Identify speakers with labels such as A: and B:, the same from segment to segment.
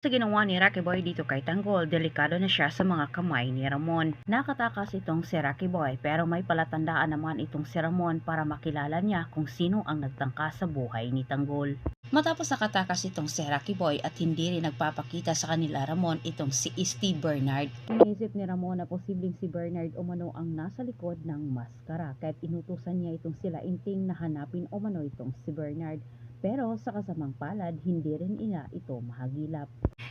A: sa ginawa ni Rocky Boy dito kay Tanggol, delikado na siya sa mga kamay ni Ramon. Nakatakas itong si Rocky Boy pero may palatandaan naman itong si Ramon para makilala niya kung sino ang nagtangka sa buhay ni Tanggol. Matapos nakatakas itong si Rocky Boy at hindi rin nagpapakita sa kanila Ramon itong si Steve Bernard. Iniisip ni Ramon na posibleng si Bernard umano ang nasa likod ng maskara kahit inutusan niya itong sila Inting na hanapin umano itong si Bernard. Pero sa kasamang palad, hindi rin ito mahagilap.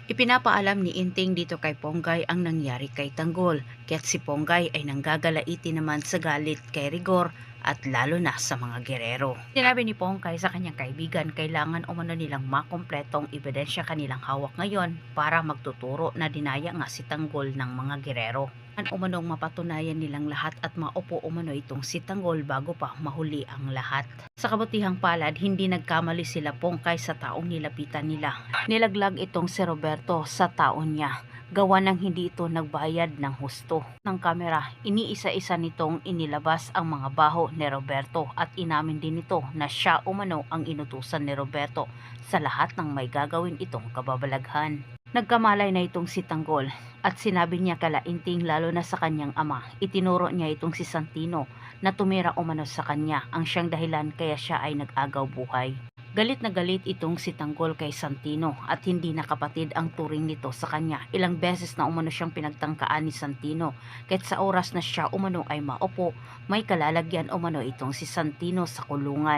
A: Ipinapaalam ni Inting dito kay Ponggay ang nangyari kay Tanggol, kaya't si Ponggay ay nanggagalaiti naman sa galit kay Rigor at lalo na sa mga gerero. Sinabi ni Ponggay sa kanyang kaibigan kailangan umano nilang makompletong ebidensya kanilang hawak ngayon para magtuturo na dinaya nga si Tanggol ng mga gerero. Umanong mapatunayan nilang lahat at maupo umano itong si Tanggol bago pa mahuli ang lahat. Sa kabutihang palad, hindi nagkamali sila Ponggay sa taong nilapitan nila. Nilaglag itong si Roberto sa taon niya. Gawa ng hindi ito nagbayad ng husto. Ng kamera, iniisa-isa nitong inilabas ang mga baho ni Roberto at inamin din nito na siya umano ang inutusan ni Roberto sa lahat ng may gagawin itong kababalaghan. Nagkamalay na itong si Tanggol at sinabi niya kala Inting lalo na sa kanyang ama. Itinuro niya itong si Santino na tumira umano sa kanya ang siyang dahilan kaya siya ay nag-agaw buhay. Galit na galit itong si Tanggol kay Santino at hindi na kapatid ang turing nito sa kanya. Ilang beses na umano siyang pinagtangkaan ni Santino kahit sa oras na siya umano ay maupo, may kalalagyan umano itong si Santino sa kulungan.